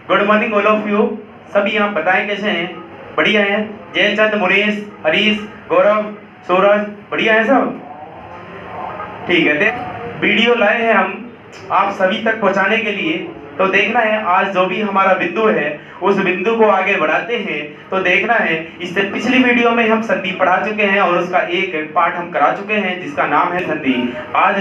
Good morning all of you. सभी आप बताएं कैसे हैं? बढ़िया हैं? जयचंद, मुनीश, हरीश, गौरव, सूरज बढ़िया है सब? ठीक है। वीडियो लाए हैं हम आप सभी तक पहुंचाने के लिए। तो देखना है आज जो भी हमारा बिंदु है उस बिंदु को आगे बढ़ाते हैं। तो देखना है, इससे पिछली वीडियो में हम संधि पढ़ा चुके हैं और उसका एक पाठ हम करा चुके हैं जिसका नाम है संधि। आज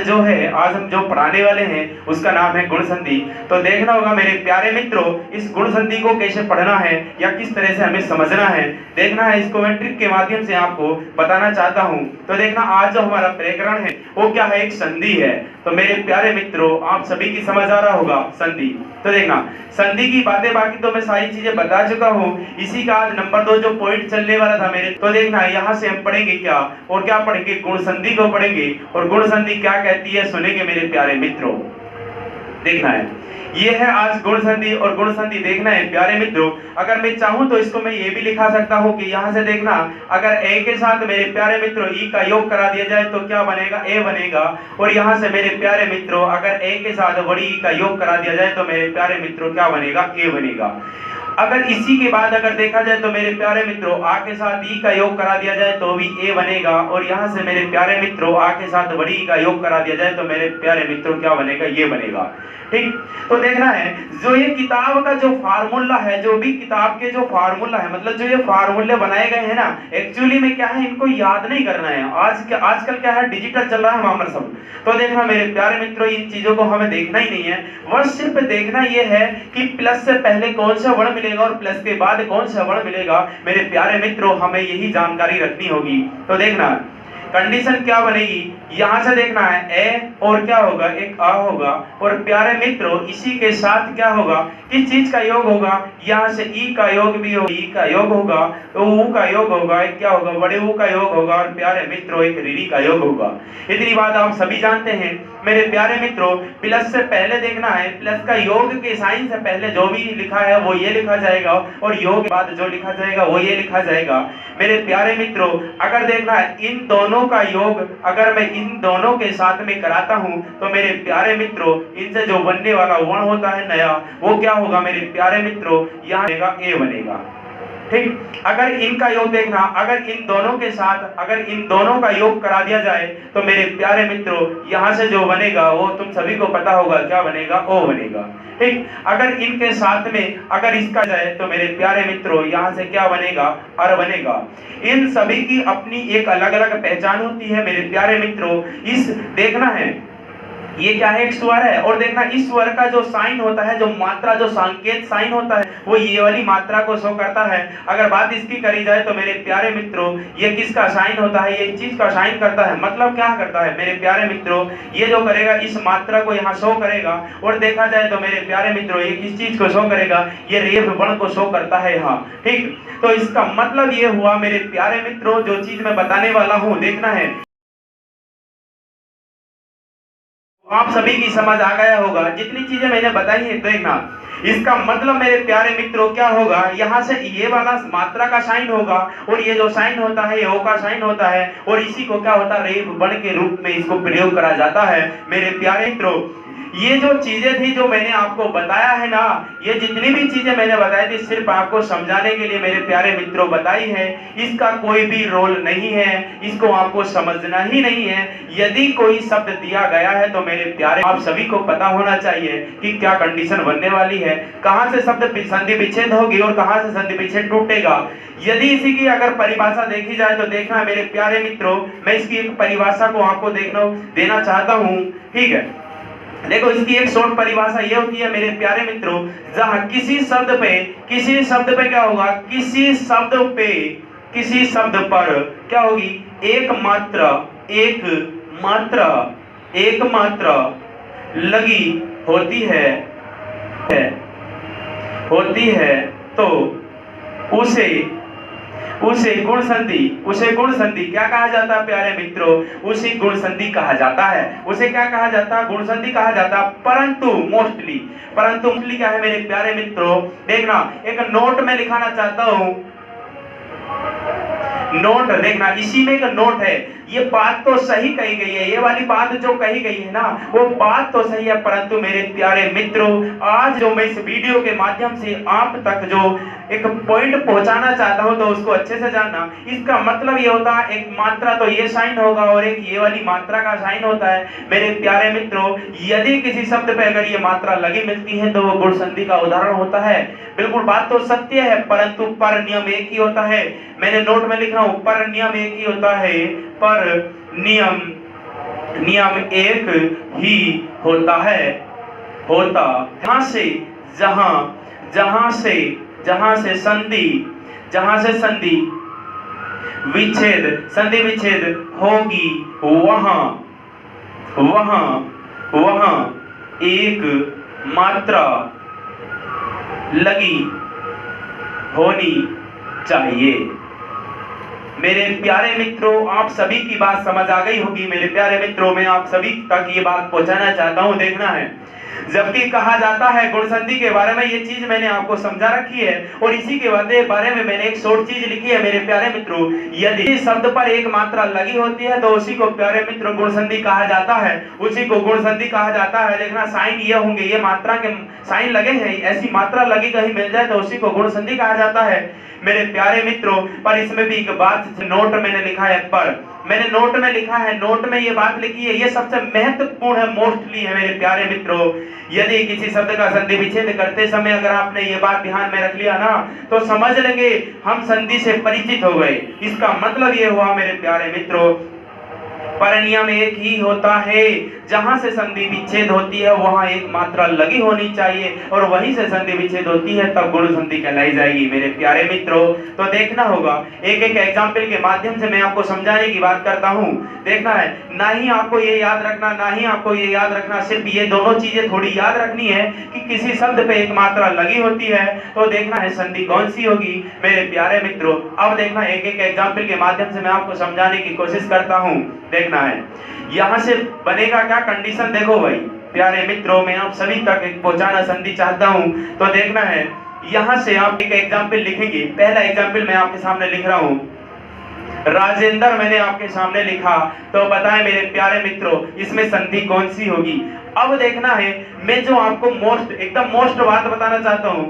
हम जो पढ़ाने वाले हैं उसका नाम है गुण संधि। तो देखना होगा मेरे प्यारे मित्रों, इस गुण संधि को कैसे पढ़ना है या किस तरह से हमें समझना है, देखना है। इसको मैं ट्रिक के माध्यम से आपको बताना चाहता हूँ। तो देखना, आज जो हमारा प्रकरण है वो क्या है? एक संधि है। तो मेरे प्यारे मित्रों, आप सभी की समझ आ रहा होगा संधि। तो देखना, संधि की बातें बाकी तो मैं सारी चीजें बता चुका हूँ। इसी का आज नंबर 2 जो पॉइंट चलने वाला था मेरे, तो देखना यहाँ से हम पढ़ेंगे क्या और क्या पढ़ेंगे? गुण संधि को पढ़ेंगे। और गुण संधि क्या कहती है सुनेंगे मेरे प्यारे मित्रों। देखना है, ये है आज गुण संधि। और गुण संधि देखना है प्यारे मित्रों, अगर मैं चाहूं तो इसको मैं ये भी लिखा सकता हूं कि यहाँ से देखना, अगर ए के साथ मेरे प्यारे मित्रों ई का योग करा दिया जाए तो क्या बनेगा? ए बनेगा। और यहाँ से मेरे प्यारे मित्रों, अगर ए के साथ बड़ी ई का योग करा दिया जाए तो मेरे प्यारे मित्रों क्या बनेगा? ए बनेगा। अगर इसी के बाद अगर देखा जाए तो मेरे प्यारे मित्रों, आ के साथ ई का योग करा दिया जाए तो भी ए बनेगा। और यहाँ से मेरे प्यारे मित्रों, आ के साथ बड़ी ई का योग करा दिया जाए तो मेरे प्यारे मित्रों क्या बनेगा? ये बनेगा। ठीक। तो देखना है, जो ये किताब का जो फार्मूला है, जो भी किताब के जो फार्मूला है, मतलब जो ये फार्मूले बनाए गए हैं ना, एक्चुअली में क्या है, इनको याद नहीं करना है। आजकल क्या है, डिजिटल चल रहा है हमारा सब। तो देखना मेरे प्यारे मित्रों, इन चीजों को हमें देखना ही नहीं है। बस सिर्फ देखना ये है कि प्लस से पहले कौन सा वर्ण मिलेगा और प्लस के बाद कौन सा वर्ण मिलेगा। मेरे प्यारे मित्रों, हमें यही जानकारी रखनी होगी। तो देखना कंडीशन क्या बनेगी, यहां से देखना है ए और क्या होगा? एक आ होगा। और प्यारे मित्रों, इसी के साथ क्या होगा? किस चीज का योग होगा? यहाँ से ई का योग भी होगा, ई का योग होगा, तो ऊ का योग होगा, एक क्या होगा? बड़े ऊ का योग होगा। और प्यारे मित्रों, एक रीरी का योग होगा। इतनी बात आप सभी जानते हैं। मेरे प्यारे मित्रों, प्लस से पहले देखना है, प्लस का योग के साइन से पहले जो भी लिखा है वो ये लिखा जाएगा और योग के बाद जो लिखा जाएगा वो ये लिखा जाएगा। मेरे प्यारे मित्रों, अगर देखना है इन दोनों का योग अगर मैं इन दोनों के साथ में कराता हूं तो मेरे प्यारे मित्रों, इनसे जो बनने वाला वर्ण होता है नया, वो क्या होगा मेरे प्यारे मित्रों? यहाँ बनेगा ए बनेगा। ठीक। अगर इनका योग देखना, अगर इन दोनों के साथ अगर इन दोनों का योग करा दिया जाए तो मेरे प्यारे मित्रों, यहाँ से जो बनेगा वो तुम सभी को पता होगा क्या बनेगा? ओ बनेगा। ठीक। अगर इनके साथ में अगर इसका जाए तो मेरे प्यारे मित्रों, यहाँ से क्या बनेगा? अर बनेगा। इन सभी की अपनी एक अलग अलग पहचान होती है मेरे प्यारे मित्रों। इस देखना है, ये क्या है? एक स्वर है। और देखना, इस स्वर का जो साइन होता है, जो मात्रा, जो संकेत साइन होता है, वो ये वाली मात्रा को शो करता है। अगर बात इसकी करी जाए तो मेरे प्यारे मित्रों, ये किसका साइन होता है? ये चीज का साइन करता है। मतलब क्या करता है मेरे प्यारे मित्रों? ये जो करेगा इस मात्रा को यहाँ शो करेगा। और देखा जाए तो मेरे प्यारे मित्रों, ये किस चीज को शो करेगा? ये रेफ वर्ण को शो करता है यहाँ। ठीक। तो इसका मतलब ये हुआ मेरे प्यारे मित्रों, जो चीज मैं बताने वाला हूँ, देखना है आप सभी की समझ आ गया होगा। जितनी चीजें मैंने बताई है देखना, इसका मतलब मेरे प्यारे मित्रों क्या होगा? यहाँ से ये वाला मात्रा का साइन होगा और ये जो साइन होता है ये ओ का साइन होता है। और इसी को क्या होता है? रेफ वर्ण के रूप में इसको प्रयोग करा जाता है। मेरे प्यारे मित्रों, ये जो चीजें थी जो मैंने आपको बताया है ना, ये जितनी भी चीजें मैंने बताई थी सिर्फ आपको समझाने के लिए मेरे प्यारे मित्रों बताई है। इसका कोई भी रोल नहीं है, इसको आपको समझना ही नहीं है। यदि कोई शब्द दिया गया है तो मेरे प्यारे आप सभी को पता होना चाहिए कि क्या कंडीशन बनने वाली है, कहां से शब्द संधि विच्छेद होगी और कहां से संधि विच्छेद टूटेगा। यदि इसी की अगर परिभाषा देखी जाए तो देखना मेरे प्यारे मित्रों, मैं इसकी एक परिभाषा को आपको देना चाहता हूं। ठीक है, देखो इसकी एक शॉर्ट परिभाषा ये होती है मेरे प्यारे मित्रों, जहां किसी शब्द पे क्या होगा? किसी शब्द पर क्या होगी? एक मात्रा लगी होती है तो उसे गुण संधि क्या कहा जाता है प्यारे मित्रों? उसे गुण संधि कहा जाता है। उसे क्या कहा जाता है? गुण संधि कहा जाता है। परंतु मोस्टली क्या है मेरे प्यारे मित्रों? देखना, एक नोट में लिखाना चाहता हूं। नोट देखना, इसी में एक नोट है। ये बात तो सही कही गई है, ये वाली बात जो कही गई है ना वो बात तो सही है, परंतु मेरे प्यारे मित्रों आज जो मैं इस वीडियो के माध्यम से आप तक जो एक पॉइंट पहुंचाना चाहता हूं तो उसको अच्छे से जानना। इसका मतलब ये होता है एक मात्रा तो ये साइन होगा और एक ये वाली मात्रा का साइन होता है। मेरे प्यारे मित्रों यदि किसी शब्द पे अगर ये मात्रा लगी मिलती है तो वो गुण संधि का उदाहरण होता है। बिल्कुल बात तो सत्य है, परंतु पर नियम एक ही होता है। मैंने नोट में लिख रहा हूं पर नियम एक ही होता है, पर नियम एक ही होता है। जहां से संधि विच्छेद होगी वहां एक मात्रा लगी होनी चाहिए। मेरे प्यारे मित्रों आप सभी की बात समझ आ गई होगी। मेरे प्यारे मित्रों मैं आप सभी तक ये बात पहुंचाना चाहता हूं। देखना है जबकि कहा जाता है गुण संधि के बारे में ये चीज मैंने आपको समझा रखी है और इसी के बारे में मैंने एक शॉर्ट चीज लिखी है। मेरे प्यारे मित्रों यदि शब्द पर एक मात्रा लगी होती है तो उसी को प्यारे मित्रों गुण संधि कहा जाता है, उसी को गुण संधि कहा जाता है। देखना साइन ये होंगे, ये मात्रा के साइन लगे हैं, ऐसी मात्रा लगी कहीं मिल जाए तो उसी को गुण संधि कहा जाता है। मेरे प्यारे मित्रों पर इसमें भी एक बात नोट मैंने लिखा है, मैंने नोट में लिखा है, नोट में ये बात लिखी है, ये सबसे महत्वपूर्ण है, मोस्टली है। मेरे प्यारे मित्रों यदि किसी शब्द का संधि विच्छेद करते समय अगर आपने ये बात ध्यान में रख लिया ना तो समझ लेंगे हम संधि से परिचित हो गए। इसका मतलब ये हुआ मेरे प्यारे मित्रों पर नियम एक ही होता है। जहां से संधि विच्छेद होती है वहां एक मात्रा लगी होनी चाहिए और वहीं से संधि विच्छेद होती है तब गुण संधि कहलाई जाएगी। मेरे प्यारे मित्रों तो देखना होगा एक एक एग्जाम्पल के माध्यम से मैं आपको समझाने की बात करता हूं। देखना है ना ही आपको ये याद रखना, सिर्फ ये दोनों चीजें थोड़ी याद रखनी है कि किसी शब्द पे एक मात्रा लगी होती है तो देखना है संधि कौन सी होगी। मेरे प्यारे मित्रों अब देखना एक एक एग्जाम्पल के माध्यम से मैं आपको समझाने की कोशिश करता हूँ। देखना है यहां से बनेगा क्या कंडीशन, देखो भाई प्यारे मित्रों मैं आप सभी तक एक पहुंचाना संधि चाहता हूं तो देखना है यहां से आप एक एग्जाम्पल लिखेंगे। पहला एग्जाम्पल मैं आपके सामने लिख रहा हूं, राजेंद्र मैंने आपके सामने लिखा तो बताएं मेरे प्यारे मित्रों इसमें संधि कौन सी होगी। अब देखना है मैं जो आपको एकदम मोस्ट बात बताना चाहता हूं,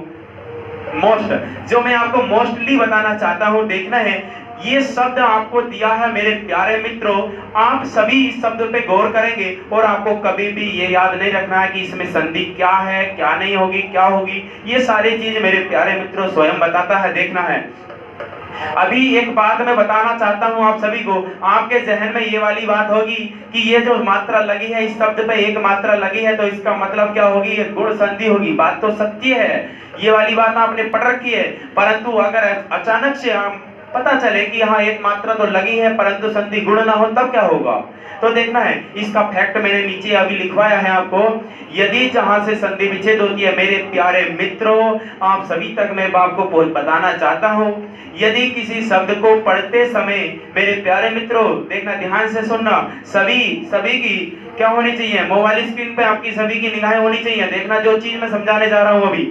जो मैं आपको मोस्टली बताना चाहता हूं। देखना है ये शब्द आपको दिया है मेरे प्यारे मित्रों, आप सभी इस शब्द पे गौर करेंगे और आपको कभी भी ये याद नहीं रखना है कि इसमें संधि क्या है, क्या नहीं होगी, क्या होगी। ये सारी चीज मेरे प्यारे मित्रों स्वयं बताता है। देखना है अभी एक बात मैं बताना चाहता हूं आप सभी को, आपके जहन में ये वाली बात होगी कि ये जो मात्रा लगी है इस शब्द पे एक मात्रा लगी है तो इसका मतलब क्या होगी, ये गुण संधि होगी। बात तो सत्य है, ये वाली बात आपने पढ़ रखी है, परंतु अगर अचानक से हम पता चले कि यहाँ एक मात्रा तो लगी है परंतु संधि गुण ना हो तब क्या होगा। तो देखना है इसका फैक्ट मैंने नीचे अभी लिखवाया है आपको। यदि जहां से संधि विच्छेद होती है मेरे प्यारे मित्रों आप सभी तक मैं आपको बताना चाहता हूं, यदि किसी शब्द को पढ़ते समय मेरे प्यारे मित्रों देखना ध्यान से सुनना, सभी की क्या होनी चाहिए, मोबाइल स्क्रीन पे आपकी सभी की निगाहें होनी चाहिए। देखना जो चीज मैं समझाने जा रहा हूं अभी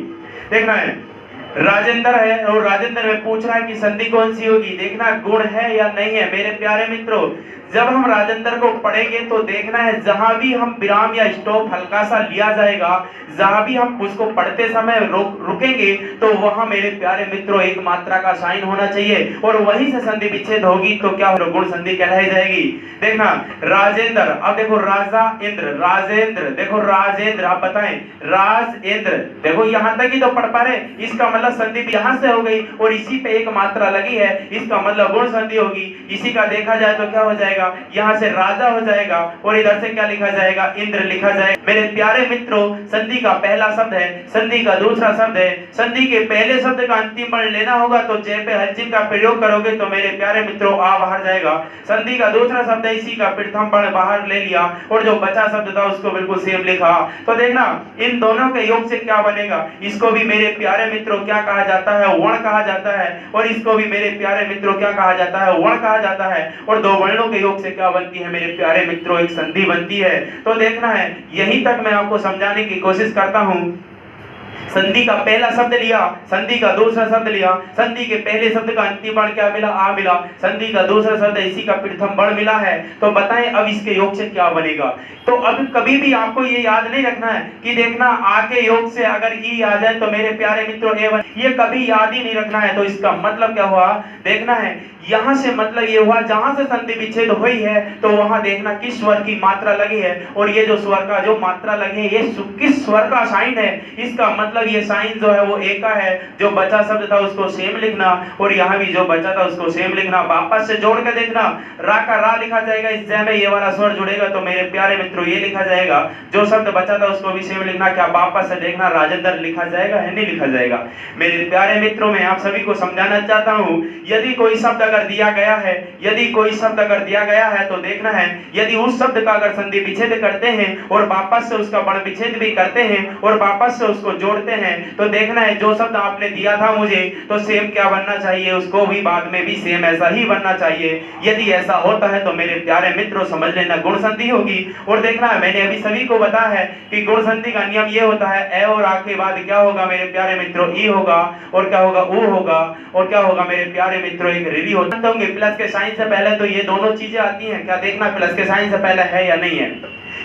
देखना है राजेंद्र है और राजेंद्र में पूछ रहा है कि संधि कौन सी होगी। देखना गुण है या नहीं है। मेरे प्यारे मित्रों जब हम राजेंद्र को पढ़ेंगे तो देखना है जहां भी हम विराम या स्टॉप हल्का सा लिया जाएगा, जहां भी हम उसको पढ़ते समय रुकेंगे तो वहां मेरे प्यारे मित्रों एक मात्रा का साइन होना चाहिए और वहीं से संधि विच्छेद होगी तो क्या होगा, गुण संधि कहलाई जाएगी। देखना राजेंद्र, अब देखो राजा इंद्र, राजेंद्र, देखो राजेंद्र, आप बताएं राजेंद्र, देखो यहां तक ही तो पढ़ पा रहे, इसका मतलब संधि भी यहां से हो गई और इसी पे एक मात्रा लगी है, इसका मतलब गुण संधि होगी। इसी का देखा जाए तो क्या हो जाएगा, यहाँ से राजा हो जाएगा और इधर से क्या लिखा जाएगा, इंद्र लिखा जाएगा। मेरे प्यारे मित्रों संधि का पहला शब्द है, संधि का दूसरा शब्द है, संधि के पहले शब्द का अंतिम वर्ण लेना होगा तो जय पे हलचिन का प्रयोग करोगे तो मेरे प्यारे मित्रों आ बाहर जाएगा। संधि का दूसरा शब्द है, इसी का प्रथम वर्ण बाहर ले लिया और जो बचा शब्द था उसको बिल्कुल सेम लिखा। तो देखना इन दोनों के योग से क्या बनेगा, इसको भी मेरे प्यारे मित्रों क्या कहा जाता है, वर्ण कहा जाता है और इसको भी मेरे प्यारे मित्रों क्या कहा जाता है, वर्ण कहा जाता है। और दो वर्णों के योग से क्या बनती है मेरे प्यारे मित्रों, एक संधि बनती है। तो देखना है यहीं तक मैं आपको समझाने की कोशिश करता हूं। संधि का पहला शब्द लिया, संधि का दूसरा शब्द लिया, संधि के पहले शब्द का अंतिम वर्ण क्या मिला? आ मिला। संधि का दूसरा शब्द इसी का प्रथम वर्ण मिला है, तो बताएं अब इसके योग से क्या बनेगा। तो अब कभी भी आपको ये याद नहीं रखना है कि देखना आ के योग से अगर ई आ जाए तो मेरे प्यारे मित्रों ए बने, ये कभी याद ही नहीं रखना है। तो इसका मतलब क्या हुआ देखना है, यहां से मतलब ये हुआ जहां से संधि विच्छेद हुई है तो वहां देखना किस स्वर की मात्रा लगी है, और ये जो स्वर का जो मात्रा लगी है ये किस स्वर का साइन है, इसका मतलब ये साइन जो है वो ए का है। जो बचा शब्द था उसको सेम लिखना, और यहाँ भी जो बचा था उसको सेम लिखना। वापस से जोड़ के देखना, रा का रा लिखा जाएगा, इस जय में ये वाला स्वर जुड़ेगा तो मेरे प्यारे मित्रों ये लिखा जाएगा। जो शब्द बचा था उसको भी सेम लिखना। क्या वापस से देखना राजेंद्र लिखा जाएगा है नहीं लिखा जाएगा। मेरे प्यारे मित्रों मैं आप सभी को समझाना चाहता हूँ, यदि कोई शब्द अगर दिया गया है, यदि कोई शब्द अगर दिया गया है तो देखना है, यदि उस शब्द का अगर संधि विच्छेद करते हैं और वापस से उसका वर्ण विच्छेद भी करते हैं और वापस से उसको जोड़ते हैं तो देखना है जो शब्द आपने दिया था मुझे तो सेम क्या बनना चाहिए, उसको भी बाद में भी सेम ऐसा ही बनना चाहिए। यदि ऐसा होता है तो मेरे प्यारे मित्रों समझ लेना गुण संधि होगी। और देखना है मैंने अभी सभी को बताया है कि गुण संधि का नियम ये होता है, ए और आ के बाद क्या होगा मेरे प्यारे मित्रों, ई होगा, और क्या होगा, ऊ होगा, और क्या होगा मेरे प्यारे मित्रों, एक रिली होता होंगे। प्लस के साइन से पहले तो ये दोनों चीजें आती हैं, क्या देखना प्लस के साइन से पहले है या नहीं है।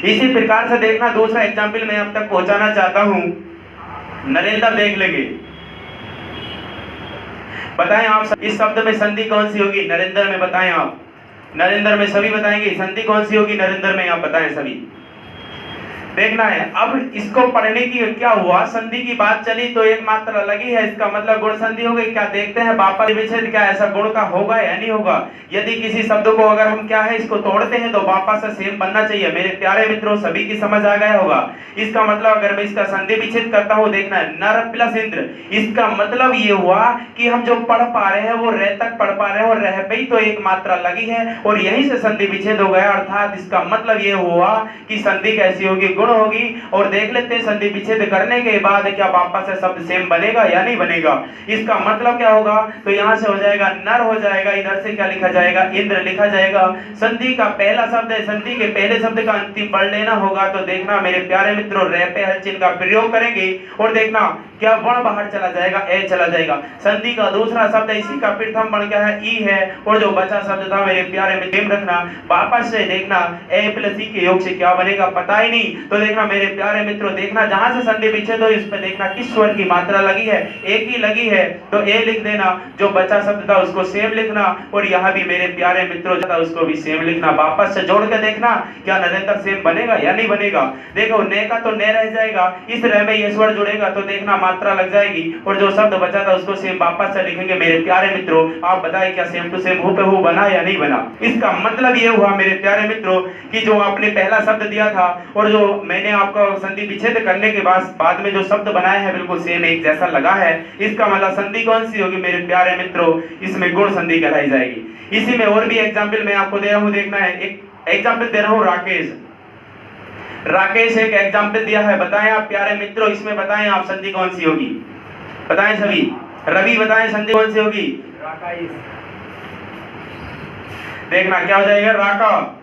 इसी प्रकार से देखना दूसरा एग्जाम्पल मैं अब तक पहुंचाना चाहता हूं, नरेंद्र देख लेंगे। बताएं आप इस शब्द में संधि कौन सी होगी, नरेंद्र में बताएं आप, नरेंद्र में सभी बताएंगे संधि कौन सी होगी, नरेंद्र में आप बताएं सभी। देखना है अब इसको पढ़ने की क्या हुआ, संधि की बात चली तो एक मात्रा लगी है, इसका मतलब गुण संधि हो गई। क्या देखते हैं वापस विच्छेद क्या ऐसा गुण का होगा या नहीं होगा। यदि किसी शब्द को अगर हम क्या है इसको तोड़ते हैं तो वापस से सेम बनना चाहिए। मेरे प्यारे मित्रों सभी की समझ आ गया होगा। इसका मतलब अगर मैं इसका संधि विच्छेद करता हूं, देखना है नर प्लस इंद्र, इसका मतलब ये हुआ कि हम जो पढ़ पा रहे हैं वो रह तक पढ़ पा रहे हैं और रह पे ही तो एक मात्रा लगी है और यहीं से संधि विच्छेद हो गया। अर्थात इसका मतलब ये हुआ कि संधि कैसी होगी, गुण होगी। और देख लेते हैं संधि विच्छेद करने के बाद क्या वापस से शब्द सेम बनेगा या नहीं बनेगा। इसका मतलब क्या होगा, तो यहां से हो जाएगा नर हो जाएगा, इधर से क्या लिखा जाएगा, इंद्र लिखा जाएगा। संधि का पहला शब्द है, संधि के पहले शब्द का अंतिम पढ़ लेना होगा। तो देखना मेरे प्यारे मित्रों रे पे हल चिन्ह का प्रयोग करेंगे और देखना क्या वर्ण बाहर चला जाएगा, ए चला जाएगा। संधि का दूसरा शब्द इसी का प्रथम वर्ण क्या है, ई है, और जो बचा शब्द था मेरे प्यारे में सेम रखना। वापस से देखना ए प्लस ई के योग से क्या बनेगा पता ही नहीं। तो देखना मेरे प्यारे मित्रों देखना जहां से संधि विच्छेद हो इस पे देखना किस स्वर की मात्रा लगी है, एक ही लगी है तो ए लिख देना। जो बचा शब्द था उसको सेम लिखना और यहाँ भी मेरे प्यारे मित्रों था उसको भी सेम लिखना। वापस से जोड़ के देखना क्या नरेंद्र सेम बनेगा या नहीं बनेगा। देखो ने का तो ने रह जाएगा, इस रह में ये स्वर जुड़ेगा तो देखना मात्रा लग जाएगी और जो शब्द बचा था उसको सेम वापस से लिखेंगे। मेरे प्यारे मित्रों आप बताएं क्या सेम टू सेम हूबहू बना या नहीं बना। इसका मतलब ये हुआ मेरे प्यारे मित्रों कि जो आपने पहला शब्द दिया था और जो मैंने आपको संधि विच्छेद करने के बाद में जो शब्द बनाए हैं बिल्कुल सेम एक जैसा लगा है। इसका मतलब संधि कौन सी होगी मेरे प्यारे मित्रों, इसमें गुण संधि कहलाई जाएगी। इसी में और भी एग्जाम्पल मैं आपको दे रहा हूं, देखना है एक एग्जाम्पल दे रहा हूं राकेश। राकेश एक एग्जाम्पल दिया है, बताएं आप प्यारे मित्रों इसमें बताएं आप संधि कौन सी होगी, बताएं सभी। रवि बताएं संधि कौन सी होगी, देखना क्या हो जाएगा राका,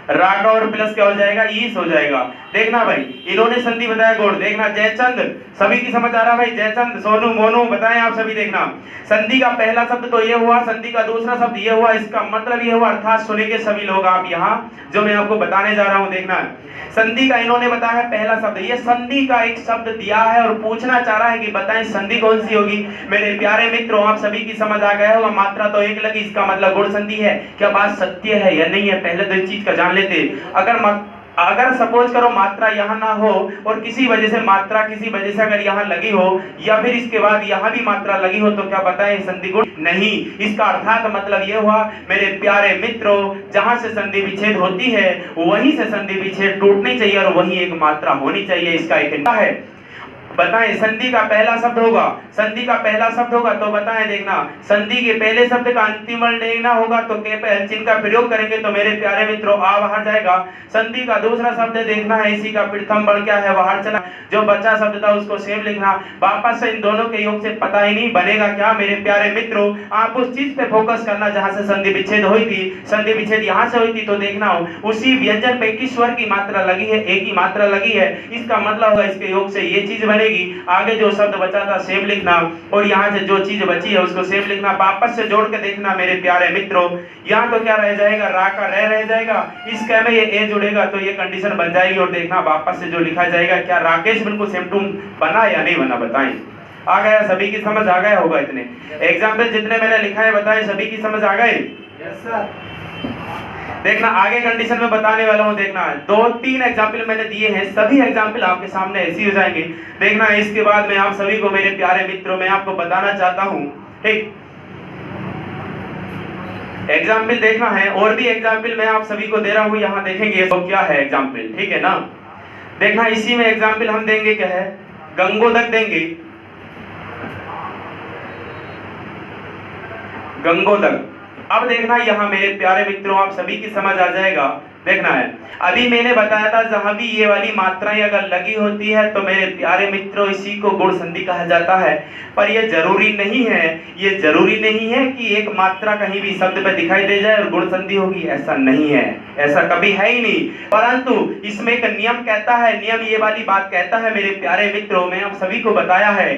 राका और प्लस क्या हो जाएगा ईस हो जाएगा। देखना भाई इन्होंने संधि बताया गुण। देखना जयचंद सभी की समझ आ रहा भाई, जयचंद सोनू मोनू बताएं आप सभी। देखना संधि का पहला शब्द तो ये हुआ, संधि का दूसरा शब्द ये हुआ, इसका मतलब ये हुआ अर्थात सुनेंगे सभी लोग आप यहाँ जो मैं आपको बताने जा रहा हूँ। देखना संधि का इन्होंने बताया पहला शब्द, ये संधि का एक शब्द दिया है और पूछना चाह रहा है कि बताएं संधि कौन सी होगी। मेरे प्यारे मित्रों आप सभी की समझ आ गया होगा, मात्रा तो एक लगी, इसका मतलब गुण संधि है। क्या बात सत्य है या नहीं है पहले तो इस चीज का जान लेते। अगर सपोज करो मात्रा यहाँ ना हो और किसी वजह से मात्रा किसी वजह से अगर यहाँ लगी हो या फिर इसके बाद यहाँ भी मात्रा लगी हो तो क्या बताएं संधि गुण नहीं। इसका अर्थात मतलब ये हुआ मेरे प्यारे मित्रों जहां से संधि विच्छेद होती है वहीं से संधि विच्छेद टूटनी चाहिए और वहीं एक मात्रा होनी चाहिए। इसका एक है, बताएं संधि का पहला शब्द होगा, संधि का पहला शब्द होगा तो बताएं। देखना संधि के पहले शब्द का अंतिम वर्ण लेना होगा तो के पे चिन्ह का प्रयोग करेंगे तो मेरे प्यारे मित्रों आ बाहर जाएगा। संधि का दूसरा शब्द देखना है इसी का प्रथम वर्ण क्या है बाहर चला, जो बचा शब्द था उसको सेम लिखना। वापस से इन दोनों के योग से पता ही नहीं बनेगा क्या मेरे प्यारे मित्रों। आप उस चीज पे फोकस करना जहां से संधि विच्छेद हुई थी, संधि विच्छेद यहाँ से हुई थी तो देखना उसी व्यंजन पे किस स्वर की मात्रा लगी है, एक ही मात्रा लगी है। इसका मतलब होगा इसके योग से ये चीज बनेगी जोड़ेगी, आगे जो शब्द बचा था सेम लिखना, और यहाँ से जो चीज बची है उसको सेम लिखना। वापस से जोड़ के देखना मेरे प्यारे मित्रों, यहाँ तो क्या रह जाएगा, रा का रह जाएगा, इस कै में ये ए जुड़ेगा तो ये कंडीशन बन जाएगी। और देखना वापस से जो लिखा जाएगा, क्या राकेश बिल्कुल सेम टू बना या नहीं बना, बताएं। आ गया, सभी की समझ आ गया होगा। इतने एग्जाम्पल जितने मैंने लिखा है बताएं, सभी की समझ आ गए। Yes sir. देखना आगे कंडीशन में बताने वाला हूं। देखना 2-3 एग्जाम्पल मैंने दिए हैं, सभी एग्जाम्पल आपके सामने ऐसे हो जाएंगे। देखना इसके बाद मैं आप सभी को, मेरे प्यारे मित्रों, मैं आपको बताना चाहता हूं, ठीक, एग्जाम्पल देखना है। और भी एग्जाम्पल मैं आप सभी को दे रहा हूं, यहाँ देखेंगे तो क्या है एग्जाम्पल, ठीक है ना। देखना इसी में एग्जाम्पल हम देंगे, क्या है, गंगोदक देंगे, गंगोदक। अब देखना यहाँ मेरे प्यारे मित्रों, आप सभी की समझ आ जाएगा। देखना है, अभी मैंने बताया था जहां भी ये वाली मात्राएं अगर लगी होती है तो मेरे प्यारे मित्रों इसी को गुण संधि कहा जाता है। पर ये जरूरी नहीं है, ये जरूरी नहीं है कि एक मात्रा कहीं भी शब्द पे दिखाई दे जाए और गुण संधि होगी, ऐसा नहीं है, ऐसा कभी है ही नहीं। परंतु इसमें एक नियम कहता है, नियम ये वाली बात कहता है मेरे प्यारे मित्रों, मैं आप सभी को बताया है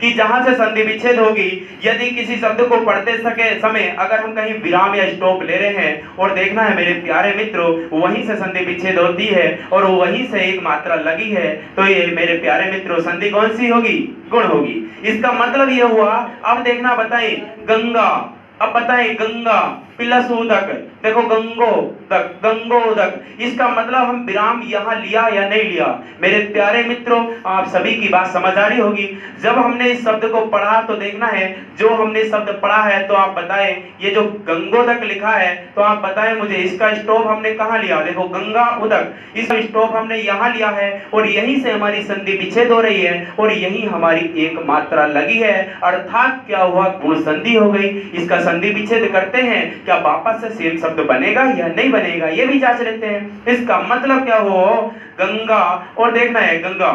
कि जहां से संधि विच्छेद होगी, यदि किसी शब्द को पढ़ते समय अगर हम कहीं विराम या स्टॉप ले रहे हैं, और देखना है मेरे प्यारे मित्रों वहीं से संधि विच्छेद होती है और वहीं से एक मात्रा लगी है, तो ये मेरे प्यारे मित्रों संधि कौन सी होगी, गुण होगी। इसका मतलब ये हुआ। अब देखना बताएं, गंगा, अब बताएं गंगा प्लस उदक, देखो गंगोदक, गंगोदक, इसका मतलब हम विराम यहाँ लिया या नहीं लिया। मेरे प्यारे मित्रों आप सभी की बात समझ आ रही होगी। जब हमने इस शब्द को पढ़ा तो देखना है, जो हमने शब्द पढ़ा है तो आप बताएं, ये जो गंगोदक लिखा है तो आप बताएं मुझे इसका स्टॉप हमने कहाँ लिया। देखो गंगा उदक, इसका स्टॉप हमने यहाँ लिया है और यहीं से हमारी संधि विच्छेद हो रही है और यहीं हमारी एक मात्रा लगी है, अर्थात क्या हुआ, गुण संधि हो गई। इसका संधि विच्छेद करते हैं, क्या वापस से सेम शब्द बनेगा या नहीं बनेगा, ये भी जांच लेते हैं। इसका मतलब क्या हो, गंगा, और देखना है गंगा,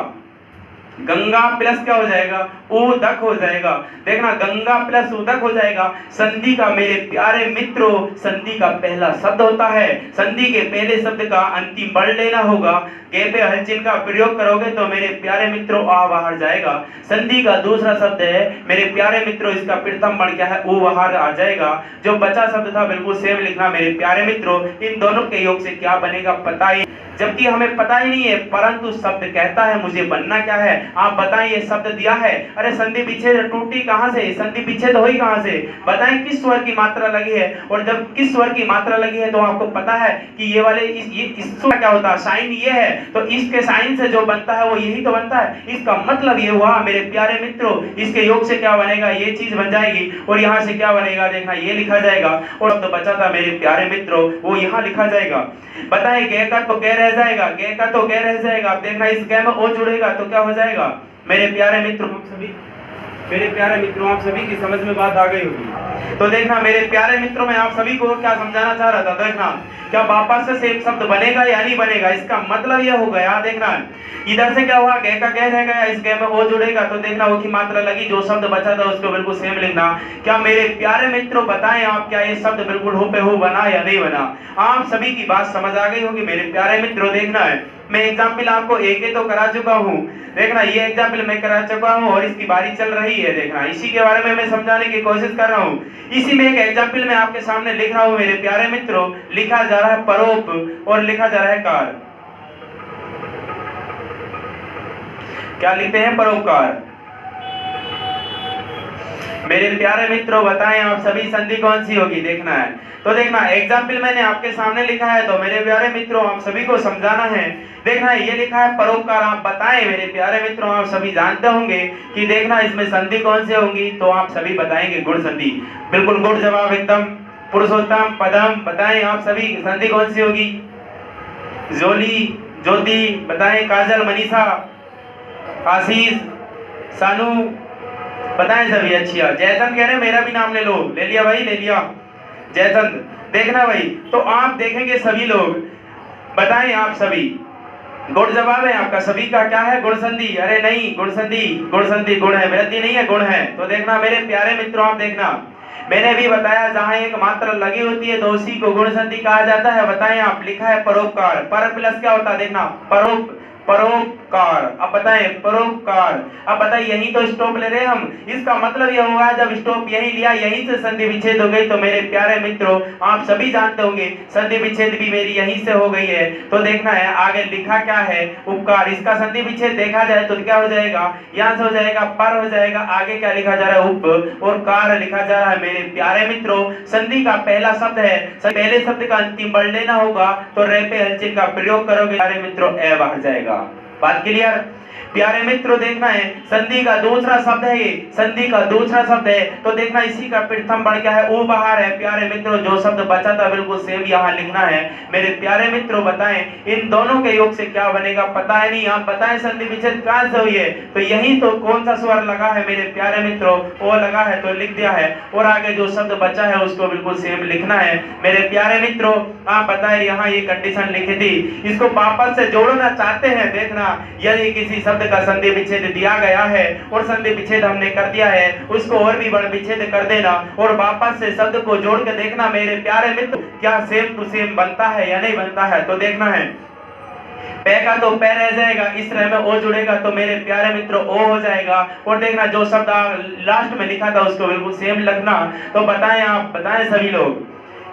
गंगा प्लस क्या हो जाएगा, उदक हो जाएगा। देखना गंगा प्लस उदक हो जाएगा। संधि का मेरे प्यारे मित्रों, संधि का पहला शब्द होता है, संधि के पहले शब्द का अंतिम वर्ण लेना होगा। गे पे हल चिन्ह का प्रयोग करोगे तो मेरे प्यारे मित्रों आ बाहर जाएगा। संधि का दूसरा शब्द है मेरे प्यारे मित्रों, इसका प्रथम वर्ण क्या है, ओ बाहर आ जाएगा। जो बचा शब्द था बिल्कुल सेम लिखना मेरे प्यारे मित्रों। इन दोनों के योग से क्या बनेगा पता ही, जबकि हमें पता ही नहीं है, परंतु शब्द कहता है मुझे बनना क्या है। आप बताएं, ये शब्द दिया है, अरे संधि विच्छेद टूटी कहां से, संधि विच्छेद हुई कहां से, बताएं किस स्वर की मात्रा लगी है। और जब किस स्वर की मात्रा लगी है तो आपको पता है कि ये वाले इस स्वर क्या होता है, साइन ये है, तो इसके साइन से जो बनता है वो यही तो बनता है। इसका मतलब ये हुआ मेरे प्यारे मित्रों, इसके योग से क्या बनेगा, ये चीज बन जाएगी। और यहाँ से क्या बनेगा, देखना ये लिखा जाएगा, और तो बचा था मेरे प्यारे मित्रों वो यहाँ लिखा जाएगा। बताएं गे का तो गे रह जाएगा, गे का तो गे रह जाएगा। आप देखना इस गे में ओ जुड़ेगा तो क्या हो जाएगा मेरे प्यारे मित्रों, हम सभी, मेरे प्यारे मित्रों आप सभी की समझ में बात आ गई होगी। तो देखना मेरे प्यारे मित्रों मैं आप सभी को क्या समझाना चाह रहा था, देखना क्या वापस से सेम शब्द बनेगा या नहीं बनेगा। इसका मतलब यह हो गया, देखना इधर से क्या हुआ, गे का गे रह गया, इस गे में ओ जुड़ेगा तो देखना वो की मात्रा लगी, जो शब्द बचा था उसको बिल्कुल सेम लिखना। क्या मेरे प्यारे मित्रों बताएं आप, क्या ये शब्द बिल्कुल हो पे हो बना या नहीं बना। आप सभी की बात समझ आ गई होगी मेरे प्यारे मित्रों। देखना है मैं एग्जाम्पल आपको एक तो करा चुका हूँ, देखना ये एग्जाम्पल मैं करा चुका हूँ और इसकी बारी चल रही है। देखना इसी के बारे में मैं समझाने की कोशिश कर रहा हूँ। इसी में एक एग्जाम्पल मैं आपके सामने लिख रहा हूँ मेरे प्यारे मित्रों। लिखा जा रहा है परोप और लिखा जा रहा है कार। क्या लिखते हैं, परोपकार। मेरे प्यारे मित्रों बताएं आप सभी संधि कौन सी होगी, देखना है। तो देखना एग्जाम्पल मैंने आपके सामने लिखा है, तो मेरे प्यारे मित्रों आप सभी को समझाना है। देखना ये लिखा है परोपकार। आप बताएं मेरे प्यारे मित्रों, आप सभी जानते होंगे कि देखना इसमें संधि कौन सी होंगी, तो आप सभी बताएंगे गुण संधि। बिल्कुल गुड जवाब एकदम। पुरुषोत्तम, पदम, बताएं आप सभी संधि कौन सी होगी। जोली, ज्योति, बताएं। काजल, मनीषा, आशीष, सानू, बताएं सभी। अच्छा जयचंद कह रहे हैं मेरा भी नाम ले लो, ले लिया भाई, ले लिया जयचंद। देखना भाई, तो आप देखेंगे सभी लोग, बताएं आप सभी। गुण जवाब है आपका सभी का, क्या है, गुण संधि। अरे नहीं, गुण संधि, गुण संधि गुण है, वृद्धि नहीं है, गुण है। तो देखना मेरे प्यारे मित्रों आप देखना, मैंने भी बताया जहां एक मात्रा लगी होती है तो उसी को गुण संधि कहा जाता है। बताएं आप, लिखा है परोपकार। पर प्लस क्या होता है, देखना परोप, परोपकार। अब बताएं परोपकार। अब बताइए यही तो स्टॉप ले रहे हैं हम, इसका मतलब यह होगा जब स्टॉप यही लिया यहीं से संधि विच्छेद हो गई। तो मेरे प्यारे मित्रों आप सभी जानते होंगे संधि विच्छेद भी मेरी यहीं से हो गई है। तो देखना है आगे लिखा क्या है, उपकार। इसका संधि विच्छेद देखा जाए तो क्या हो जाएगा, यहां से हो जाएगा पर हो जाएगा, आगे क्या लिखा जा रहा है उप और कार लिखा जा रहा है। मेरे प्यारे मित्रों संधि का पहला शब्द है, पहले शब्द का अंतिम वर्ण लेना होगा तो रे पे हलचल का प्रयोग करोगे प्यारे मित्रों ए बाहर जाएगा। बात क्लियर प्यारे मित्रों। देखना है संधि का दूसरा शब्द है, ये संधि का दूसरा शब्द है। तो देखना इसी का प्रथम वर्ण क्या है, ओ बाहर है। प्यारे मित्रों जो शब्द बचा था बिल्कुल सेम यहाँ लिखना है। मेरे प्यारे मित्रों बताएं इन दोनों के योग से क्या बनेगा, पता है नहीं, आप बताएं संधि विच्छेद कहां से हुई है। तो यही तो कौन सा स्वर लगा है मेरे प्यारे मित्रों, ओ लगा है तो लिख दिया है। और आगे जो शब्द बचा है उसको बिल्कुल सेम लिखना है। मेरे प्यारे मित्रों आप बताएं यहाँ ये कंडीशन लिखी थी, इसको वापस से जोड़ना चाहते हैं। देखना यदि किसी शब्द का संधि विच्छेद दिया गया है और संधि विच्छेद हमने कर दिया है उसको और भी वर्ण विच्छेद कर देना और वापस से शब्द को जोड़ के देखना मेरे प्यारे मित्र क्या सेम टू सेम बनता है या नहीं बनता है। तो देखना है पे का तो पे रह जाएगा, इस तरह में ओ जुड़ेगा तो मेरे प्यारे मित्रों ओ हो जाएगा। और देखना जो शब्द लास्ट में लिखा था उसको बिल्कुल सेम लिखना। तो बताएं आप बताएं सभी लोग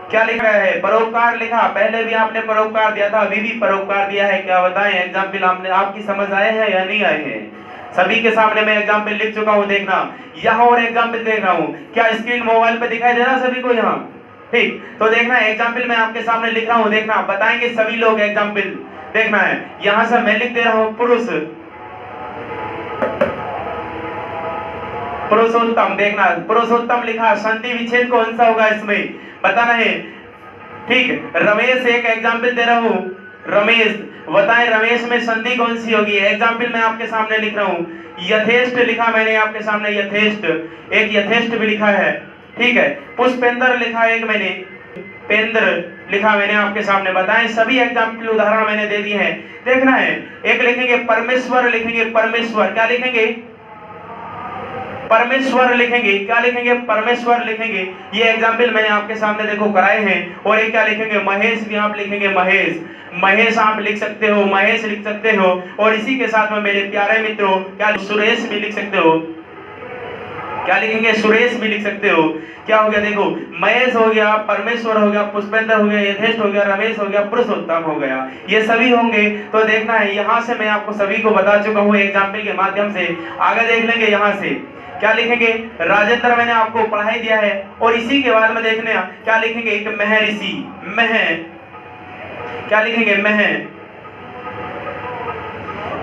क्या लिखा है, परोपकार लिखा। पहले भी आपने परोपकार दिया था, अभी भी परोपकार दिया है। क्या बताएं एग्जाम्पल आपने आपकी समझ आए हैं या नहीं आए हैं। सभी के सामने मैं एग्जाम्पल लिख चुका हूं। देखना यहाँ और एग्जाम्पल देख रहा हूं, क्या स्क्रीन मोबाइल पे दिखाई दे रहा सभी को यहाँ, ठीक। तो देखना एग्जाम्पल मैं आपके सामने लिख रहा हूं, देखना बताएंगे सभी लोग एग्जाम्पल। देखना है यहां से मैं लिख दे रहा हूं पुरुष पुरुषोत्तम। देखना पुरुषोत्तम लिखा, संधि विच्छेद कौन सा होगा इसमें बताना है, ठीक। रमेश एक एग्जाम्पल दे रहा हूं, रमेश बताएं रमेश में संधि कौन सी होगी। एग्जाम्पल मैं आपके सामने लिख रहा हूं, यथेष्ट लिखा मैंने आपके सामने, यथेष्ट एक यथेष्ट भी लिखा है, ठीक है। पुष्पेंद्र लिखा एक मैंने, पेंद्र लिखा मैंने आपके सामने। बताएं सभी एग्जाम्पल उदाहरण मैंने दे दिए हैं। देखना है एक लिखेंगे परमेश्वर, लिखेंगे परमेश्वर, क्या लिखेंगे परमेश्वर लिखेंगे, क्या लिखेंगे परमेश्वर लिखेंगे। ये एग्जाम्पल मैंने आपके सामने देखो कराए हैं। और एक क्या लिखेंगे महेश भी आप लिखेंगे, महेश महेश आप लिख सकते हो, महेश लिख सकते हो। और इसी के साथ में मेरे प्यारे मित्रों क्या सुरेश भी लिख सकते हो, क्या लिखेंगे सुरेश भी लिख सकते हो। क्या हो गया देखो महेश हो गया, परमेश्वर हो गया, पुष्पेंद्र हो गया, यथेष्ट हो गया, रमेश हो गया, पुरुषोत्तम हो गया, ये सभी होंगे। तो देखना है यहाँ से मैं आपको सभी को बता चुका हूँ एग्जाम्पल के माध्यम से। आगे देख लेंगे यहाँ से क्या लिखेंगे, राजेंद्र मैंने आपको पढ़ाई दिया है। और इसी के बाद में देखने क्या लिखेंगे एक महर्षि, मह क्या लिखेंगे मह।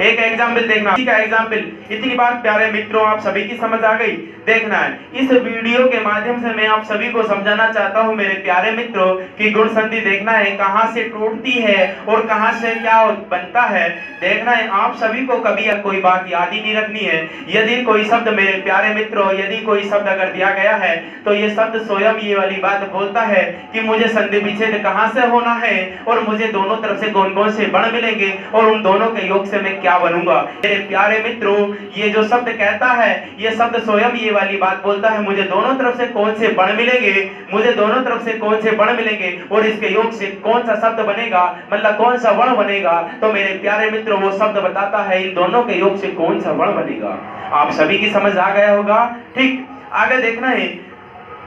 एक एग्जाम्पल देखना, इसी का एग्जाम्पल। इतनी बात प्यारे मित्रों आप सभी की समझ आ गई। देखना है इस वीडियो के माध्यम से मैं आप सभी को समझाना चाहता हूं मेरे प्यारे मित्रों कि गुण संधि देखना है कहां से टूटती है और कहां से क्या बनता है। देखना है आप सभी को कभी कोई बात याद ही नहीं रखनी है। यदि कोई शब्द मेरे प्यारे मित्रों यदि कोई शब्द अगर दिया गया है तो ये शब्द स्वयं ये वाली बात बोलता है कि मुझे संधि विच्छेद कहां से होना है और मुझे दोनों तरफ से कौन कौन से वर्ण मिलेंगे और उन दोनों के योग से मैं क्या बनूंगा। मेरे प्यारे मित्रों ये जो शब्द कहता है ये शब्द स्वयं ये वाली बात बोलता है मुझे दोनों तरफ से कौन से वर्ण मिलेंगे, मुझे दोनों तरफ से कौन से वर्ण मिलेंगे और इसके योग से कौन सा शब्द बनेगा, मतलब कौन सा वर्ण बनेगा। तो मेरे प्यारे मित्रों वो शब्द बताता है इन दोनों के योग से कौन सा वर्ण बनेगा। आप सभी की समझ आ गया होगा, ठीक। आगे देखना है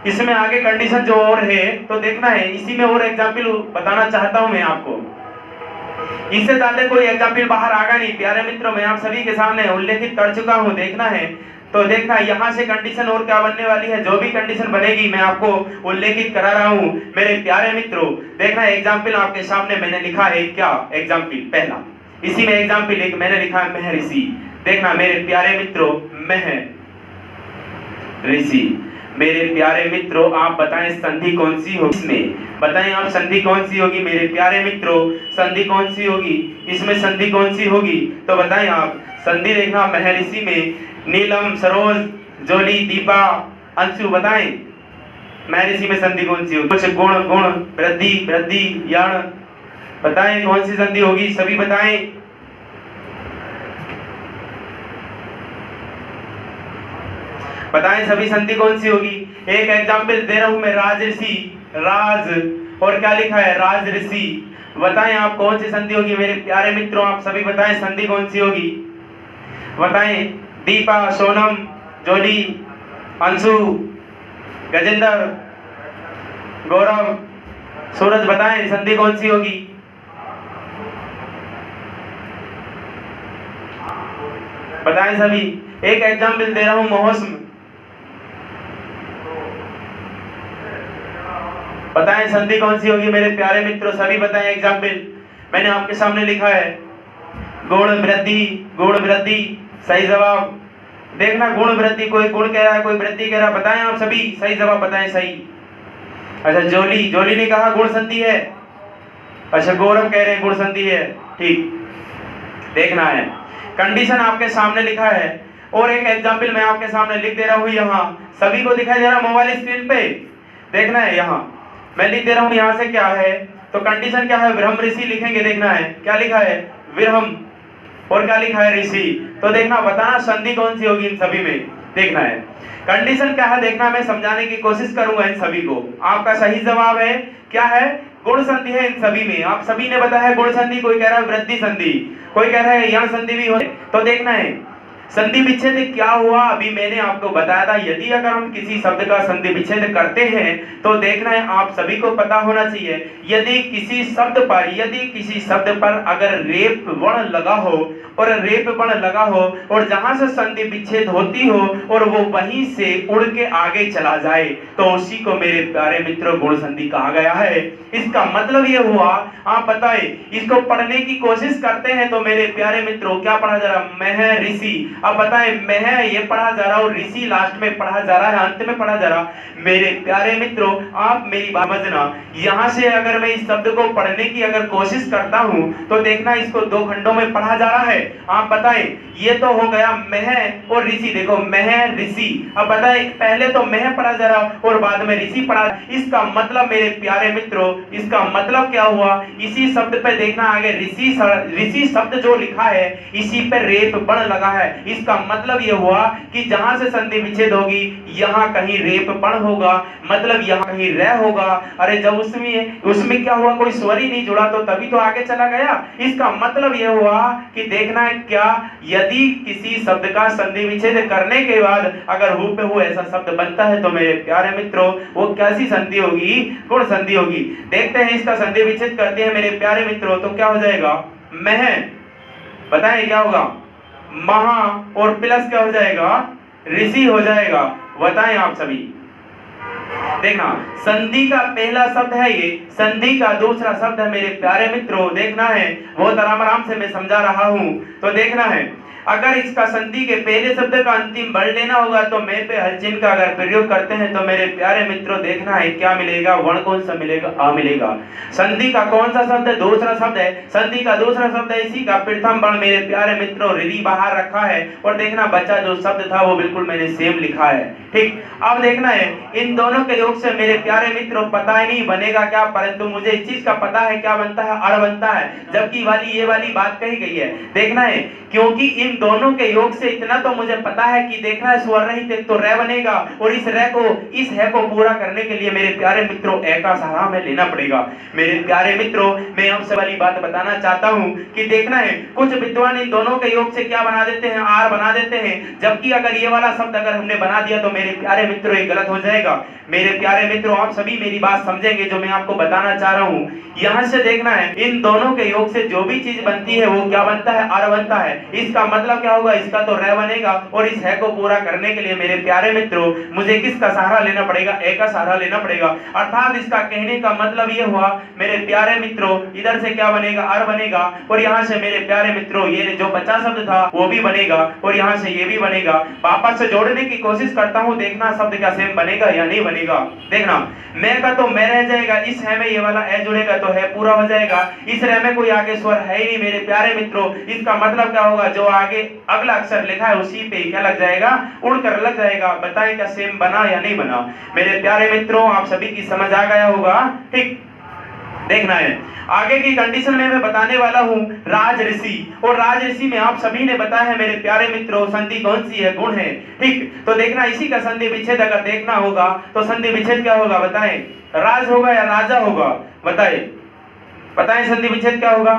इसमें आगे कंडीशन जो और है तो देखना है इसी में और एग्जाम्पल बताना चाहता हूं मैं आपको। इससे ज्यादा कोई एग्जाम्पल बाहर आगा नहीं प्यारे मित्रों, मैं आप सभी के सामने उल्लेखित कर चुका हूं। देखना है तो देखना यहाँ से कंडीशन और क्या बनने वाली है, जो भी कंडीशन बनेगी मैं आपको उल्लेखित करा रहा हूँ मेरे प्यारे मित्रों। देखना एग्जाम्पल आपके सामने मैंने लिखा है, क्या एग्जाम्पल पहला इसी में एग्जाम्पल एक मैंने लिखा है महर्षि। देखना मेरे प्यारे मित्रों महर्षि। मेरे प्यारे मित्रों आप बताएं संधि कौन सी होगी इसमें, बताएं आप संधि कौन सी होगी मेरे प्यारे मित्रों, संधि कौन सी होगी इसमें, संधि कौन सी होगी तो बताएं आप। संधि देखना महर्षि में नीलम, सरोज, जोली, दीपा, अंशु बताएं महर्षि में संधि कौन सी होगी। कुछ गुण गुण वृद्धि वृद्धि यण बताएं कौन सी संधि होगी, सभी बताएं। बताएं सभी संधि कौन सी होगी। एक एग्जाम्पल दे रहा हूं मैं राजऋषि, राज और क्या लिखा है राजऋषि। बताएं आप कौन सी संधि होगी मेरे प्यारे मित्रों, आप सभी बताएं संधि कौन सी होगी, बताएं। दीपा, सोनम, जोली, अंशु, गजेंद्र, गौरव, सूरज, बताएं संधि कौन सी होगी। बताएं सभी। एक एग्जाम्पल दे रहा हूं मौसम, बताएं संधि कौन सी होगी मेरे प्यारे मित्रों, सभी बताएं एग्जाम्पल। मैंने आपके सामने लिखा है गुण वृद्धि, गुण वृद्धि, सही जवाब। देखना गुण वृद्धि, कोई गुण कह रहा है कोई वृद्धि कह रहा है, बताएं आप सभी सही जवाब बताएं सही। अच्छा जोली, जोली ने कहा गुण संधि है। अच्छा गौरव कह रहे हैं गुण संधि है, ठीक। देखना है कंडीशन आपके सामने लिखा है और एक एग्जाम्पल मैं आपके सामने लिख दे रहा हूं, यहाँ सभी को दिखाई दे रहा मोबाइल स्क्रीन पे। देखना है यहाँ मैं लिख दे रहा हूं, यहाँ से क्या है तो कंडीशन क्या है, विरहम ऋषि लिखेंगे। देखना है क्या लिखा है, विरहम, और क्या लिखा है, ऋषि। तो देखना बताना संधि कौन सी होगी इन सभी में। देखना है कंडीशन क्या है, देखना मैं समझाने की कोशिश करूंगा इन सभी को। आपका सही जवाब है क्या है, गुण संधि है इन सभी में। आप सभी ने बताया गुण संधि, कोई कह रहा है वृद्धि संधि, कोई कह रहा है यण संधि भी हो। तो देखना है संधि विच्छेद क्या हुआ, अभी मैंने आपको बताया था। यदि अगर हम किसी शब्द का संधि विच्छेद करते हैं तो देखना है आप सभी को पता होना चाहिए, यदि किसी शब्द पर अगर रेप वर्ण लगा हो और रेप वर्ण लगा हो और जहां से संधि विच्छेद होती हो और वो वहीं से उड़ के आगे चला जाए तो उसी को मेरे प्यारे मित्रों गुण संधि कहा गया है। इसका मतलब ये हुआ, आप बताए इसको पढ़ने की कोशिश करते हैं तो मेरे प्यारे मित्रों क्या पढ़ा जा रहा, मैं ऋषि। अब बताएं मैं ये पढ़ा जा रहा और ऋषि लास्ट में पढ़ा जा रहा है, अंत में पढ़ा जा रहा। मेरे प्यारे मित्रों आप मेरी बात समझना, यहां से अगर मैं इस शब्द को पढ़ने की अगर कोशिश करता हूं तो देखना इसको दो खंडों में पढ़ा जा रहा है। आप बताएं ये तो हो गया मह और ऋषि, देखो मह ऋषि। अब बताएं पहले तो मह पढ़ा जा रहा और बाद में ऋषि पढ़ा, इसका मतलब मेरे प्यारे मित्रों इसका मतलब क्या हुआ, इसी शब्द पे देखना आगे ऋषि शब्द जो लिखा है इसी पे रेप वर्ण लगा है। इसका मतलब ये हुआ कि जहां से संधि विच्छेद होगी यहां कहीं रेप वर्ण होगा, मतलब यहां कहीं रह होगा। अरे जब उसमें क्या हुआ, कोई स्वर ही नहीं जुड़ा तो तभी तो आगे चला गया। इसका मतलब ये हुआ कि देखना है क्या, यदि किसी शब्द का संधि विच्छेद करने के बाद अगर हु पे हु ऐसा शब्द बनता है तो मेरे प्यारे मित्रों वो कैसी संधि होगी, गुण संधि होगी। देखते हैं इसका संधि विच्छेद करते हैं मेरे प्यारे मित्रों तो क्या हो जाएगा, मह, बताएं क्या होगा, महा और प्लस क्या हो जाएगा, ऋषि हो जाएगा। बताएं आप सभी। देखना संधि का पहला शब्द है ये, संधि का दूसरा शब्द है मेरे प्यारे मित्रों। देखना है बहुत आराम से मैं समझा रहा हूं तो देखना है अगर इसका संधि के पहले शब्द का अंतिम वर्ण लेना होगा तो मैं पे हर चिन्ह का अगर प्रयोग करते हैं तो मेरे प्यारे मित्रों देखना है क्या मिलेगा, वर्ण कौन सा मिलेगा, आ मिलेगा। संधि का कौन सा शब्द है, दूसरा शब्द है, संधि का दूसरा शब्द है, इसी का प्रथम वर्ण मेरे प्यारे मित्रों रिधि बाहर रखा है और देखना बचा जो शब्द था वो बिल्कुल मैंने सेम लिखा है, ठीक। अब देखना है इन दोनों के योग से मेरे प्यारे मित्रों पता ही नहीं बनेगा क्या, परंतु मुझे इस चीज का पता है क्या बनता है, अड़ बनता है, जबकि ये वाली बात कही गई है। देखना है क्योंकि इन दोनों के योग से इतना तो मुझे पता है कि देखना है स्वर रहित एक तो रे बनेगा और इस है को पूरा करने के लिए मेरे प्यारे मित्रों ए का सहारा हमें लेना पड़ेगा। मेरे प्यारे मित्रों मैं आपसे वाली बात बताना चाहता हूं कि देखना है कुछ विद्वान इन दोनों के योग से क्या बना देते हैं, आर बना देते हैं, जबकि अगर ये वाला शब्द अगर हमने बना दिया तो मेरे प्यारे मित्रों ये गलत हो जाएगा। मेरे प्यारे मित्रों आप सभी मेरी बात समझेंगे जो मैं आपको बताना चाह रहा हूं। यहां से देखना है इन दोनों के योग से जो भी चीज बनती है वो क्या बनता है, आर बनता है। इसका मतलब क्या होगा, इसका तो रे बनेगा और इस है को पूरा करने के लिए मेरे प्यारे मित्रों मुझे किसका सहारा लेना पड़ेगा, ए का सहारा लेना पड़ेगा। अर्थात इसका कहने का मतलब ये हुआ मेरे प्यारे मित्रों इधर से क्या बनेगा, आर बनेगा और यहाँ से मेरे प्यारे मित्रों ये जो बचा शब्द था वो भी बनेगा और यहाँ से ये भी बनेगा। वापस से जोड़ने की कोशिश करता हूँ, देखना शब्द क्या सेम बनेगा या नहीं बनेगा। देखना मैं का तो मैं रह जाएगा, इस है में ये वाला ए जुड़ेगा तो है पूरा हो जाएगा, इस रे में कोई आगे स्वर है ही नहीं मेरे प्यारे मित्रों। इसका मतलब क्या होगा, जो आगे अगला अक्षर लिखा है उसी पे क्या लग जाएगा, उड़कर लग जाएगा। बताएं क्या सेम बना या नहीं बना। मेरे प्यारे मित्रों आप सभी की समझ आ गया होगा, ठीक। देखना है आगे की कंडीशन में मैं बताने वाला हूं राज ऋषि, और राज ऋषि में आप सभी ने बताया है मेरे प्यारे मित्रों संधि कौन सी है, गुण है, ठीक। तो देखना इसी का संधि विच्छेद अगर देखना होगा तो संधि विच्छेद क्या होगा, बताएं, राज होगा या राजा होगा, बताएं। बताएं संधि विच्छेद क्या होगा।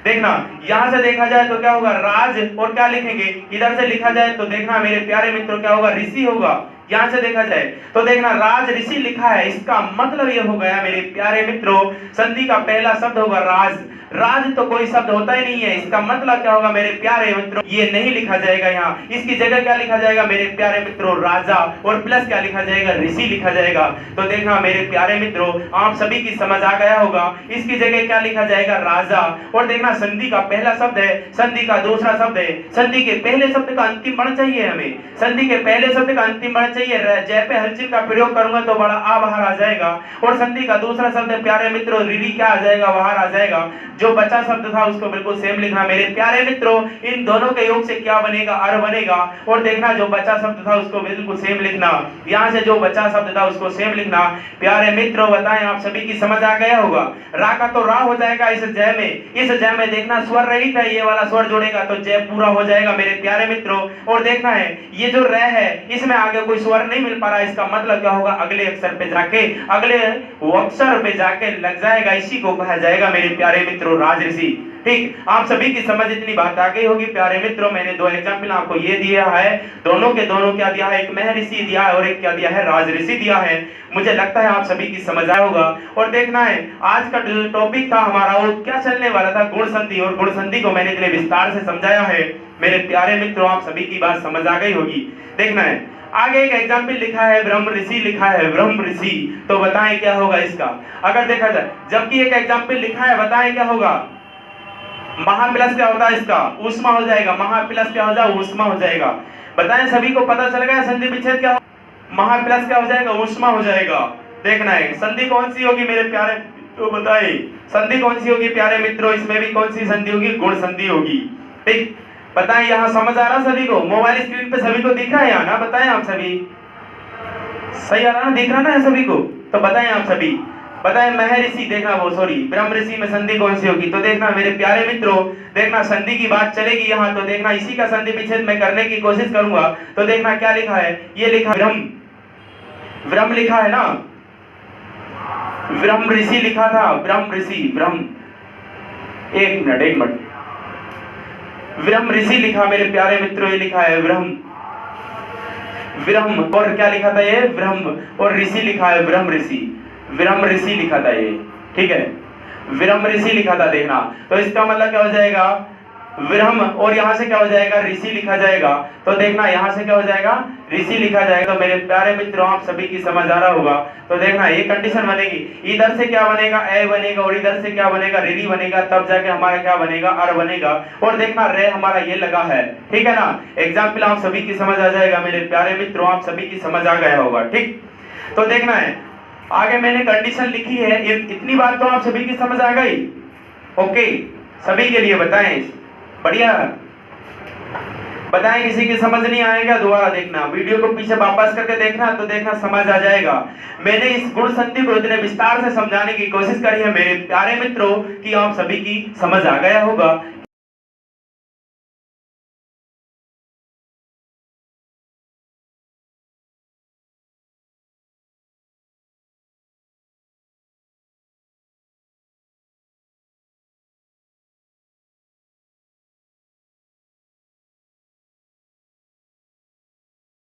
देखना यहां से देखा जाए तो क्या होगा, राज, और क्या लिखेंगे, इधर से लिखा जाए तो देखना मेरे प्यारे मित्रों क्या होगा, ऋषि होगा। यहां से देखा जाए तो देखना राज ऋषि लिखा है, इसका मतलब ये हो गया मेरे प्यारे मित्रों, संधि का पहला शब्द होगा राज। राज तो कोई शब्द होता ही नहीं है, इसका मतलब क्या होगा मेरे प्यारे मित्रों, ये नहीं लिखा जाएगा यहाँ, इसकी जगह क्या लिखा जाएगा मेरे प्यारे मित्रों, राजा, और प्लस क्या लिखा जाएगा, ऋषि लिखा जाएगा। तो देखना मेरे प्यारे मित्रों आप सभी की समझ आ गया होगा, इसकी जगह क्या लिखा जाएगा, राजा। और देखना संधि का पहला शब्द है, संधि का दूसरा शब्द है, संधि के पहले शब्द का अंतिम वर्ण चाहिए हमें, संधि के पहले शब्द का अंतिम वर्ण चाहिए, जय पे हलचल का प्रयोग करूंगा तो बड़ा आ बाहर आ जाएगा, और संधि का दूसरा शब्द प्यारे मित्रों रीरी क्या आ जाएगा, बाहर आ जाएगा। जो बचा शब्द था उसको बिल्कुल सेम लिखना मेरे प्यारे मित्रों, इन दोनों के योग से क्या बनेगा, अर बनेगा। और देखना जो बचा शब्द था उसको बिल्कुल सेम लिखना, यहां से जो बचा शब्द था उसको सेम लिखना। प्यारे मित्रों बताएं आप सभी की समझ आ गया होगा। रा का तो रा हो जाएगा इस जय में, इस जय में देखना स्वर रहित है, ये वाला स्वर जोड़ेगा तो जय पूरा हो जाएगा मेरे प्यारे मित्रों। और देखना है ये जो र है इसमें आगे कोई स्वर नहीं मिल पा रहा, इसका मतलब क्या होगा, अगले अक्षर पे जाके, अगले अक्षर पे जाके लग जाएगा, इसी को कहा जाएगा मेरे प्यारे मित्रों राज ऋषि। ठीक, आप सभी की समझ इतनी बात आ गई होगी प्यारे मित्रों। मैंने दो एग्जाम्पल आपको ये दिया है, दोनों के दोनों क्या दिया है, एक महर्षि दिया है और एक क्या दिया है, राज ऋषि दिया है। मुझे लगता है आप सभी की समझ आया होगा। और देखना है आज का जो टॉपिक था हमारा वो क्या चलने वाला था, गुण संधि, और गुण संधि को मैंने इतने विस्तार से समझाया है मेरे प्यारे मित्रों, आप सभी की बात समझ आ गई होगी। देखना है आगे एक एग्जाम्पल लिखा है, ब्रह्म ऋषि लिखा है, ब्रह्म ऋषि, तो बताएं क्या होगा इसका। अगर देखा जाए जबकि एक एग्जाम्पल लिखा है, बताएं क्या होगा, महा प्लस क्या होता है इसका, ऊष्मा हो जाएगा, महा प्लस क्या हो जाएगा, ऊष्मा हो जाएगा। बताएं सभी को पता चल गया संधि विच्छेद क्या, महा प्लस क्या हो जाएगा, ऊष्मा हो जाएगा। देखना है संधि कौन सी होगी मेरे प्यारे, तो बताएं संधि कौन सी होगी प्यारे मित्रों, इसमें भी कौन सी संधि होगी, गुण संधि होगी। ठीक, बताएं यहाँ समझ आ रहा सभी को, मोबाइल स्क्रीन पे सभी को दिख रहा है यहाँ ना, बताएं आप सभी, सही आ रहा ना, दिख रहा ना है सभी को, तो बताएं आप सभी, बताएं महर्षि, देखना वो सॉरी ब्रह्म ऋषि में संधि कौन सी होगी। तो देखना मेरे प्यारे मित्रों, देखना संधि की बात चलेगी यहाँ, तो देखना इसी का संधि विच्छेद मैं करने की कोशिश करूंगा। तो देखना क्या लिखा है, ये लिखा ब्रह्म, ब्रह्म लिखा है ना, ब्रह्म ऋषि लिखा था, ब्रह्म ऋषि, ब्रह्म, एक मिनट, ब्रह्म ऋषि लिखा मेरे प्यारे मित्रों, ये लिखा है ब्रह्म, ब्रह्म, और क्या लिखा था ये ब्रह्म, और ऋषि लिखा है ब्रह्म ऋषि, ब्रह्म ऋषि लिखा था ये, ठीक है, ब्रह्म ऋषि लिखा था। देखना तो इसका मतलब क्या हो जाएगा, ब्रह्म, और यहाँ से क्या हो जाएगा, ऋषि लिखा जाएगा। तो देखना यहाँ से क्या हो जाएगा, ऋषि लिखा जाएगा। तो मेरे प्यारे मित्रों आप सभी की समझ आ रहा होगा। तो देखना ये कंडीशन बनेगी, इधर से क्या बनेगा, ए बनेगा, और इधर से क्या बनेगा, ऋणी बनेगा, तब जाके हमारा क्या बनेगा, अर बनेगा। और देखना रे हमारा ये लगा है, ठीक है ना। एग्जाम्पल आप सभी की समझ आ जाएगा मेरे प्यारे मित्रों, आप सभी की समझ आ गया होगा। ठीक, तो देखना है आगे मैंने कंडीशन लिखी है, इतनी बात तो आप सभी की समझ आ गई। ओके, सभी के लिए बताएं, बढ़िया, बताएं किसी की समझ नहीं आएगा दोबारा देखना, वीडियो को पीछे वापस करके देखना, तो देखना समझ आ जाएगा। मैंने इस गुण संधि को इतने विस्तार से समझाने की कोशिश करी है मेरे प्यारे मित्रों कि आप सभी की समझ आ गया होगा।